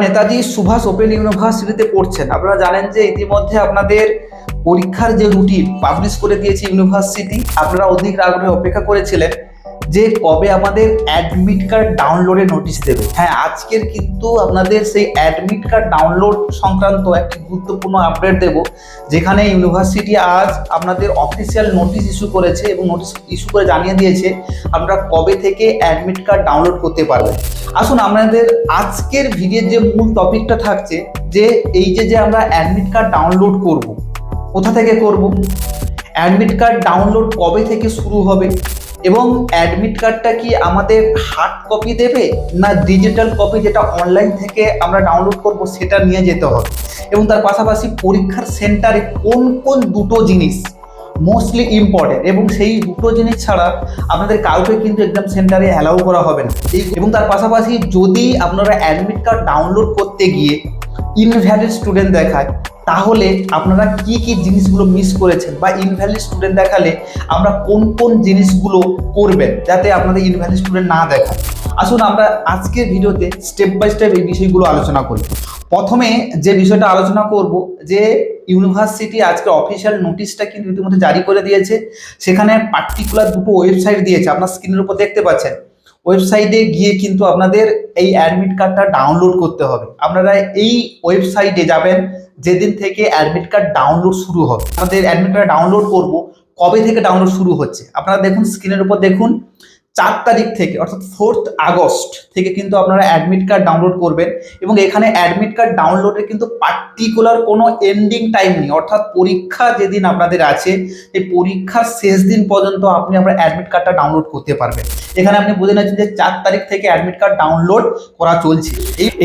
Netaji Subhash open ইউনিভার্সিটিতে পড়ছেন, আপনারা জানেন যে ইতিমধ্যে আপনাদের পরীক্ষার যে রুটিন পাবলিশ করে দিয়েছে ইউনিভার্সিটি। আপনারা অধিক আগ্রহে অপেক্ষা করেছিলেন যে কবে আমাদের অ্যাডমিট কার্ড ডাউনলোডের নোটিশ দেবে। হ্যাঁ, আজকের কিন্তু আপনাদের সেই অ্যাডমিট কার্ড ডাউনলোড সংক্রান্ত একটি গুরুত্বপূর্ণ আপডেট দেব, যেখানে ইউনিভার্সিটি আজ আপনাদের অফিসিয়াল নোটিশ ইস্যু করেছে এবং নোটিশ ইস্যু করে জানিয়ে দিয়েছে আপনারা কবে থেকে অ্যাডমিট কার্ড ডাউনলোড করতে পারবেন। আসুন, আমাদের আজকের ভিডিওর যে মূল টপিকটা থাকছে যে এই যে আমরা অ্যাডমিট কার্ড ডাউনলোড করব, কোথা থেকে করব, অ্যাডমিট কার্ড ডাউনলোড কবে থেকে শুরু হবে, এবং অ্যাডমিট কার্ডটা কি আমাদের হার্ড কপি দেবে না ডিজিটাল কপি যেটা অনলাইন থেকে আমরা ডাউনলোড করব সেটা নিয়ে যেতে হবে, এবং তার পাশাপাশি পরীক্ষার সেন্টারে কোন কোন দুটো জিনিস মোস্টলি ইম্পর্টেন্ট, এবং সেই দুটো জিনিস ছাড়া আপনাদের কাউকে কিন্তু এক্সাম সেন্টারে অ্যালাউ করা হবে না। এবং তার পাশাপাশি যদি আপনারা অ্যাডমিট কার্ড ডাউনলোড করতে গিয়ে ইনভ্যালিড স্টুডেন্ট দেখায়, তাহলে আপনারা কি কি জিনিসগুলো মিস করেছেন, বা ইনভ্যালিড স্টুডেন্ট দেখালে আমরা কোন কোন জিনিসগুলো করবেন যাতে আপনাদের ইনভ্যালিড স্টুডেন্ট না দেখায়। আসুন আমরা আজকের ভিডিওতে স্টেপ বাই স্টেপ এই বিষয়গুলো আলোচনা করি। প্রথমে যে বিষয়টা আলোচনা করব যে ইউনিভার্সিটি আজকে অফিসিয়াল নোটিশটা কিন্তু ইতিমধ্যে জারি করে দিয়েছে। সেখানে পার্টিকুলার দুটো ওয়েবসাইট দিয়েছে, আপনার স্ক্রিনের উপর দেখতে পাচ্ছেন। ওয়েবসাইটে গিয়ে কিন্তু আপনাদের এই অ্যাডমিট কার্ডটা ডাউনলোড করতে হবে। আপনারা এই ওয়েবসাইটে যাবেন যেদিন থেকে অ্যাডমিট কার্ড ডাউনলোড শুরু হবে। আমাদের অ্যাডমিট কার্ড ডাউনলোড করব, কবে থেকে ডাউনলোড শুরু হচ্ছে আপনারা দেখুন, স্ক্রিনের উপর দেখুন। 4 তারিখ থেকে অর্থাৎ 4 আগস্ট থেকে কিন্তু আপনারা অ্যাডমিট কার্ড ডাউনলোড করবেন, এবং এখানে অ্যাডমিট কার্ড ডাউনলোডের কিন্তু পার্টিকুলার কোনো এন্ডিং টাইম নেই। অর্থাৎ পরীক্ষা যেদিন আপনাদের আছে এই পরীক্ষার শেষ দিন পর্যন্ত আপনি আপনার অ্যাডমিট কার্ডটা ডাউনলোড করতে পারবেন। এখানে আপনি বুঝে নিচ্ছেন যে 4 তারিখ থেকে অ্যাডমিট কার্ড ডাউনলোড করা চলছে।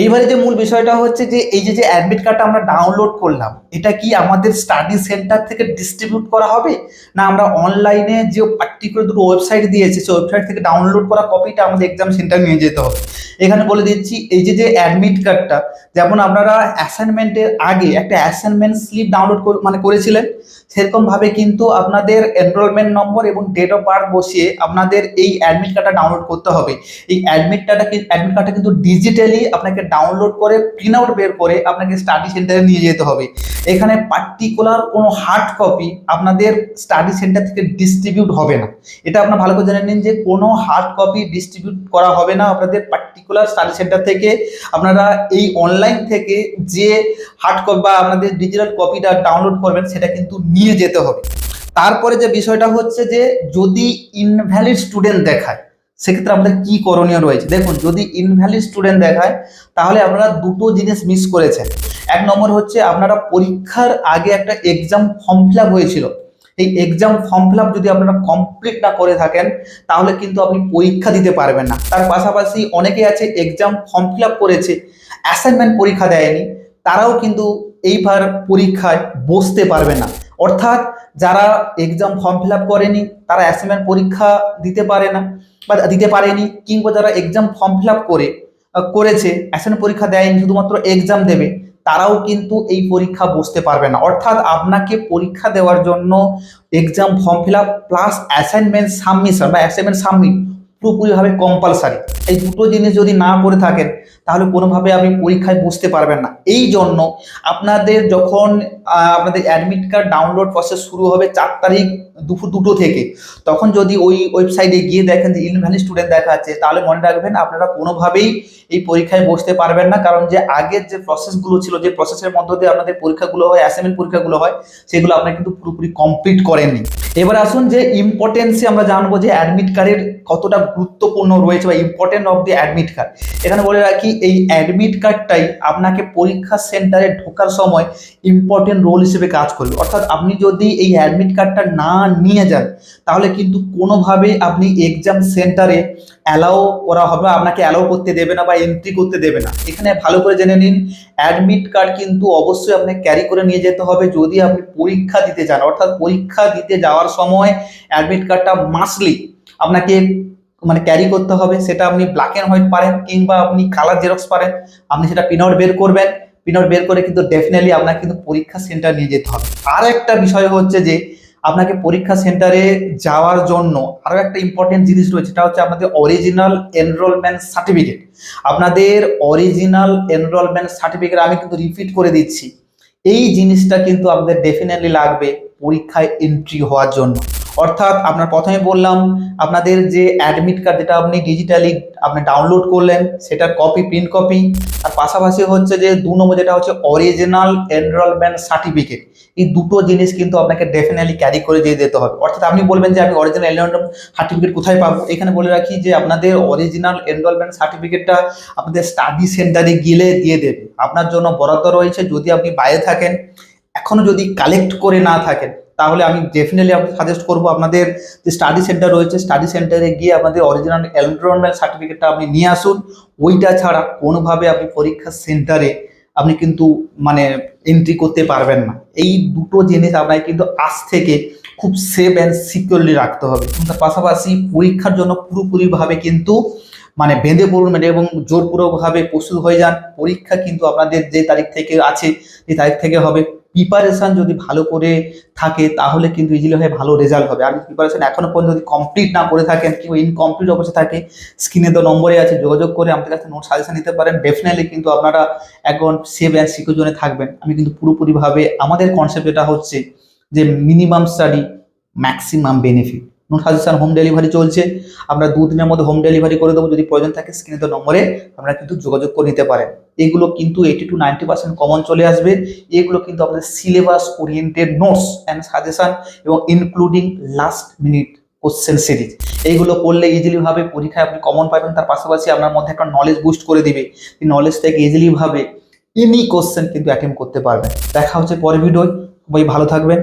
এইবারে যে মূল বিষয়টা হচ্ছে যে এই যে অ্যাডমিট কার্ডটা আমরা ডাউনলোড করলাম, এটা কি আমাদের স্টাডি সেন্টার থেকে ডিস্ট্রিবিউট করা হবে, না আমরা অনলাইনে যে পার্টিকুলার দুটো ওয়েবসাইট দিয়েছে সেই ওয়েবসাইট থেকে ডাউনলোড করা কপিটা আমাদের এক্সাম সেন্টার নিয়ে যেতে হবে। এখানে বলে দিচ্ছি, এই যে অ্যাডমিট কার্ডটা, যেমন আপনারা অ্যাসাইনমেন্টের আগে একটা অ্যাসাইনমেন্ট স্লিপ ডাউনলোড করেছিলেন, সেরকমভাবে কিন্তু আপনাদের এনরোলমেন্ট নম্বর এবং ডেট অফ বার্থ বসিয়ে আপনাদের এই অ্যাডমিট কার্ডটা ডাউনলোড করতে হবে। এই অ্যাডমিট কার্ডটা কিন্তু ডিজিটালি আপনাকে ডাউনলোড করে প্রিন্ট আউট বের করে আপনাকে স্টাডি সেন্টারে নিয়ে যেতে হবে। এখানে পার্টিকুলার কোনো হার্ড কপি আপনাদের স্টাডি সেন্টার থেকে ডিস্ট্রিবিউট হবে না। এটা আপনারা ভালো করে জেনে নিন যে কোনো হার্ড কপি ডিস্ট্রিবিউট করা হবে না আপনাদের পার্টিকুলার স্টাডি সেন্টার থেকে। আপনারা এই অনলাইন থেকে যে হার্ড কপি বা আপনাদের ডিজিটাল কপিটা ডাউনলোড করবেন সেটা কিন্তু নিয়ে যেতে হবে। তারপরে যে বিষয়টা হচ্ছে যে যদি ইনভ্যালিড স্টুডেন্ট দেখায় সেক্ষেত্রে আমাদের কি করণীয় রয়েছে। দেখুন, যদি ইনভ্যালিড স্টুডেন্ট দেখায় তাহলে আপনারা দুটো জিনিস মিস করেছেন। এক নম্বর হচ্ছে আপনারা পরীক্ষার আগে একটা এক্সাম ফর্ম ফিল আপ হয়েছিল, এই এক্সাম ফর্ম ফিল আপ যদি আপনারা কমপ্লিট না করে থাকেন তাহলে কিন্তু আপনি পরীক্ষা দিতে পারবেন না। তার পাশাপাশি অনেকে আছে এক্সাম ফর্ম ফিল আপ করেছে, অ্যাসাইনমেন্ট পরীক্ষা দেয়নি, তারাও কিন্তু এইবার পরীক্ষায় বসতে পারবে না। অর্থাৎ যারা এক্সাম ফর্ম ফিল আপ করেনি তারা অ্যাসাইনমেন্ট পরীক্ষা দিতে পারে না বা দিতে পারেনি, কিংবা যারা এক্সাম ফর্ম ফিল আপ করেছে অ্যাসাইনমেন্ট পরীক্ষা দেয়নি, শুধুমাত্র এক্সাম দেবে, তারাও কিন্তু এই পরীক্ষা বসতে পারবে না। অর্থাৎ আপনাকে পরীক্ষা দেওয়ার জন্য exam form fill up plus assignment submission বা অ্যাসাইনমেন্ট সাবমিট পুরোপুরিভাবে কম্পালসারি। এই দুটো জিনিস যদি না করে থাকেন তাহলে কোনোভাবে আপনি পরীক্ষায় বসতে পারবেন না। এই জন্য আপনাদের যখন আপনাদের অ্যাডমিট কার্ড ডাউনলোড প্রসেস শুরু হবে 4 তারিখ দুপুর 2টো থেকে, তখন যদি ওই ওয়েবসাইটে গিয়ে দেখেন যে ইনভ্যালিড স্টুডেন্ট দেখাচ্ছে, তাহলে মনে রাখবেন আপনারা কোনোভাবেই এই পরীক্ষায় বসতে পারবেন না। কারণ যে আগের যে প্রসেসগুলো ছিল, যে প্রসেসের মধ্য দিয়ে আপনাদের পরীক্ষাগুলো হয়, অ্যাসাইনমেন্ট পরীক্ষাগুলো হয়, সেগুলো আপনারা কিন্তু পুরোপুরি কমপ্লিট করেননি। এবার আসুন যে ইম্পর্টেন্সে আমরা জানবো যে অ্যাডমিট কার্ডের কতটা গুরুত্বপূর্ণ রয়েছে বা important of the admit card. এখানে বলে রাখি, এই অ্যাডমিট কার্ডটাই আপনাকে পরীক্ষা সেন্টারে ঢোকার সময় ইম্পর্টেন্ট রোল হিসেবে কাজ করবে। অর্থাৎ আপনি যদি এই অ্যাডমিট কার্ডটা না নিয়ে যান তাহলে কিন্তু কোনোভাবে আপনি এক্সাম সেন্টারে অ্যালাউ করা হবে, আপনাকে অ্যালাউ করতে দেবে না বা এন্ট্রি করতে দেবে না। এখানে ভালো করে জেনে নিন, অ্যাডমিট কার্ড কিন্তু অবশ্যই আপনাকে ক্যারি করে নিয়ে যেতে হবে যদি আপনি পরীক্ষা দিতে যান। অর্থাৎ পরীক্ষা দিতে যাওয়ার সময় অ্যাডমিট কার্ডটা মাস্টলি আপনাকে ক্যারি করতে হবে। সেটা আপনি ব্ল্যাক অ্যান্ড হোয়াইট পারেন কিংবা আপনি কালার জেরক্স পারেন, আপনি সেটা প্রিন্ট আউট বের করবেন। প্রিন্ট আউট বের করে কিন্তু ডেফিনেটলি আপনাকে কিন্তু পরীক্ষা সেন্টার নিয়ে যেতে হবে। আর একটা বিষয় হচ্ছে যে আপনাকে পরীক্ষা সেন্টারে যাওয়ার জন্য আরো একটা ইম্পর্টেন্ট জিনিস রয়েছে, সেটা হচ্ছে আপনাদের অরিজিনাল এনরোলমেন্ট সার্টিফিকেট। আপনাদের অরিজিনাল এনরোলমেন্ট সার্টিফিকেট আমি কিন্তু রিপিট করে দিচ্ছি, এই জিনিসটা কিন্তু আপনাদের ডেফিনেটলি লাগবে পরীক্ষায় এন্ট্রি হওয়ার জন্য। অর্থাৎ আপনার প্রথমে বললাম আপনাদের যে অ্যাডমিট কার্ড যেটা আপনি ডিজিটালি আপনি ডাউনলোড করলেন সেটার কপি, প্রিন্ট কপি, আর পাশাপাশি হচ্ছে যে 2 নম্বর যেটা হচ্ছে অরিজিনাল এনরোলমেন্ট সার্টিফিকেট। এই দুটো জিনিস কিন্তু আপনাকে ডেফিনেটলি ক্যারি করে দিয়ে যেতে হবে। অর্থাৎ আপনি বলবেন যে আমি অরিজিনাল এনরোলমেন্ট সার্টিফিকেট কোথায় পাবো, এখানে বলে রাখি যে আপনাদের অরিজিনাল এনরোলমেন্ট সার্টিফিকেটটা আপনাদের স্টাডি সেন্টারে গেলে দিয়ে দেবে। আপনার জন্য বরাদ্দ রয়েছে, যদি আপনি বাইরে থাকেন, এখনো যদি কালেক্ট করে না থাকেন, তাহলে আমি ডেফিনেটলি আপনাকে সাজেস্ট করবো আপনাদের যে স্টাডি সেন্টার রয়েছে স্টাডি সেন্টারে গিয়ে আপনাদের অরিজিনাল এনরোলমেন্ট সার্টিফিকেটটা আপনি নিয়ে আসুন। ওইটা ছাড়া কোনোভাবে আপনি পরীক্ষা সেন্টারে আপনি কিন্তু মানে এন্ট্রি করতে পারবেন না। এই দুটো জিনিস আপনাকে কিন্তু আজ থেকে খুব সেফ অ্যান্ড সিকিউরলি রাখতে হবে। তার পাশাপাশি পরীক্ষার জন্য পুরোপুরিভাবে কিন্তু মানে বেঁধে পড়ুন এবং জোরপূর্বকভাবে প্রস্তুত হয়ে যান। পরীক্ষা কিন্তু আপনাদের যে তারিখ থেকে আছে এই তারিখ থেকে হবে। প্রিপারেশন যদি ভালো করে থাকে তাহলে কিন্তু ইজিলি হয়ে ভালো রেজাল্ট হবে। আর প্রিপারেশন এখনো পর্যন্ত যদি কমপ্লিট না করে থাকেন কিংবা ইনকমপ্লিট অবস্থা থাকে, স্ক্রিনে তো নম্বরে আছে, যোগাযোগ করে আমাদের কাছে নোট সাজেশন নিতে পারেন। ডেফিনেটলি কিন্তু আপনারা এখন সেভ অ্যান্ড সিকিউর জোনে থাকবেন। আমি কিন্তু পুরোপুরিভাবে আমাদের কনসেপ্ট এটা হচ্ছে যে minimum study maximum benefit. Note suggestion home delivery চলছে, আমরা 2 দিনের মধ্যে হোম ডেলিভারি করে দেবো। যদি প্রয়োজন থাকে স্ক্রিনে তো নম্বরে আপনারা কিন্তু যোগাযোগ করে নিতে পারেন। এগুলো কিন্তু 80 to 90% কমন চলে আসবে। এগুলো কিন্তু আপনাদের syllabus oriented notes and suggestion এবং including last minute question series, এইগুলো করলে ইজিলি ভাবে পরীক্ষায় আপনি কমন পাবেন। তার পাশাপাশি আপনার মধ্যে একটা নলেজ বুস্ট করে দিবে, এই নলেজ থেকে ইজিলি ভাবে এনি কোশ্চেন কিন্তু অ্যাটেম্প করতে পারবেন। দেখা হচ্ছে পরের ভিডিওয়, সবাই ভালো থাকবেন।